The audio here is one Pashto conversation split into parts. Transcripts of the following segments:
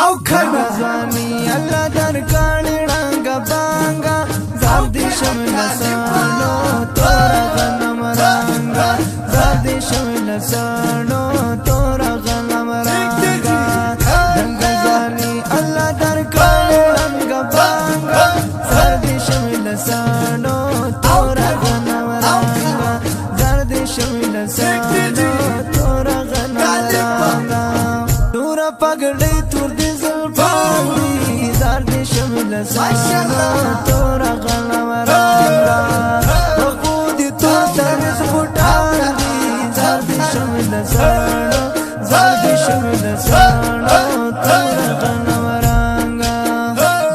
او کنا ځواني الله درکړې رنګ بانګا زار دې شمل سانو تور غنم رنگا زار دې شمل سانو تور غنم رنگا دنګ ځواني الله درکړې رنګ بانګا زار دې شمل سانو تور غنم رنگا زار دې شمل سانو تور غنم رنگا تور پګړې تور دې زلفاندي زار دې شمل سانو تور غنم رنگا خو دې تور ترز بوټان دي زار دې شمل سانو زار دې شمل سانو تور غنم رنگا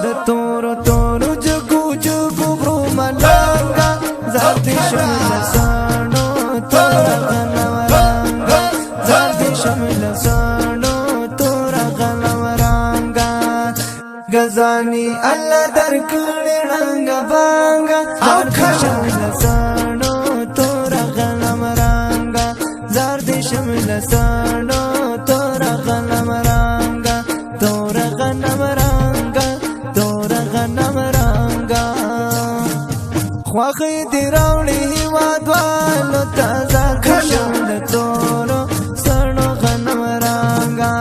د تور تور جګو جګو غرو ملنګا زار دې شمل سانو تور غنم رنگا زار دې شمل سانو تور غنم رنگا غزاني الله درکړې رنگ بانګا او شمل سانو تور غنم رنگا زار دې شمل سانو تور غنم رنگا تور غنم رنگا تور غنم رنگا خواخې دې راوړې هیوادوالو ته زار دې شمل تور سانو غنم رنگا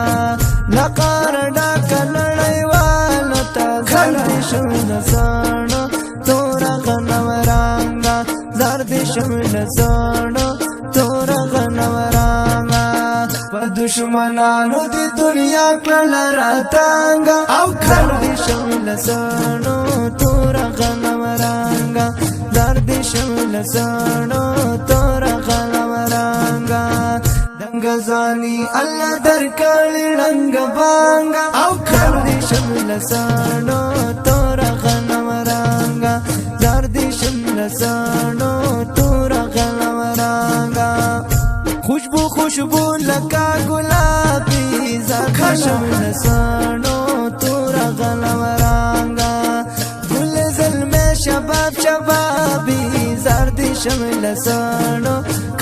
لقار ډاک نړیوالو ته زار دې شمل سانو تور غنم رنگا زار دې شمل سانو تور غنم رنگا په دشمنانو دې دنیا کړل راتنګا او زار دې شمل سانو تور غنم رنگا زار دې شمل سانو تور غنم رنگا دنګ ځواني الله درکړې رنګ بانګا او زار دې شمل سانو تور غنم رنگا زار دې شمل سانو تور غنم رنگا خوشبو خوشبو لکا گلابی زار دې شمل سانو تور غنم رنگا گل زلمه شباب شبابی زار دې شمل سانو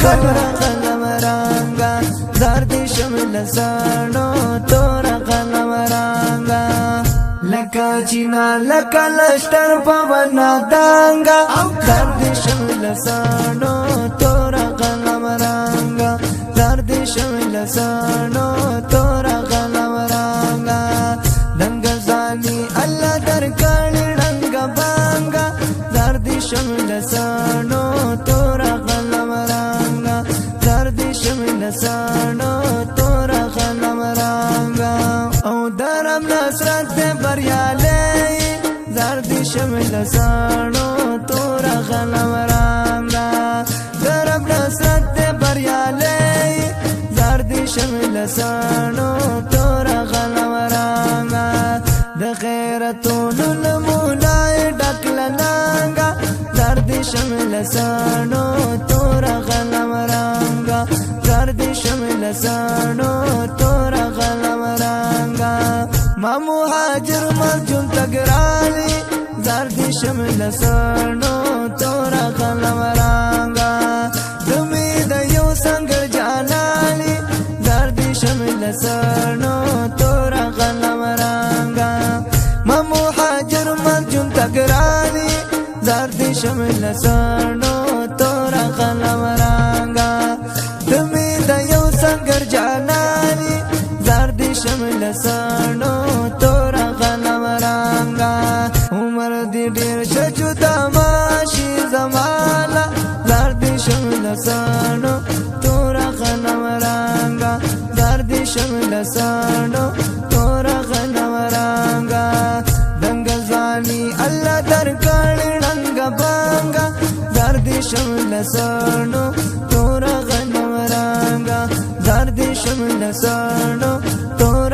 تور غنم رنگا زار دې شمل سانو تور غنم رنگا لکا چینا لکا لشتر پونا دانگا زار دې شمل سانو تور غنم رنگا زار دې شمل سانو تور غنم رنگا دنګ ځواني الله درکړې رنګ بانګا زار دې شمل سانو تور غنم رنگا زار دې شمل سانو تور غنم رنگا او درم نصرت دې بریالي زار دې شمل سانو تور غنم رنگا درم نصرت دې بریالي زار دې شمل سانو تور غنم رنگا د غیرتونو نمونای ډکل ننګا زار دې شمل سانو تور غنم رنگا زار دې شمل سانو تور غنم رنگا ما مهاجر مرجون تګرالي زار دې شمل سانو تور غنم رنگا دمي د یو څنګه جانالي زار دې شمل سانو تور غنم رنگا ما مهاجر مرجون تګرالي زار دې شمل سانو تور غنم رنگا دمي د یو څنګه جانالي زار دې شمل سانو تور غنم رنگا عمر دې ډېر شجو تماشي زمانہ زار دې شمل سانو تور غنم رنگا زار دې شمل سانو تور غنم رنگا دنګ ځواني الله درکړې رنګ بانګا زار دې شمل سانو تور غنم رنگا زار دې شمل سانو تور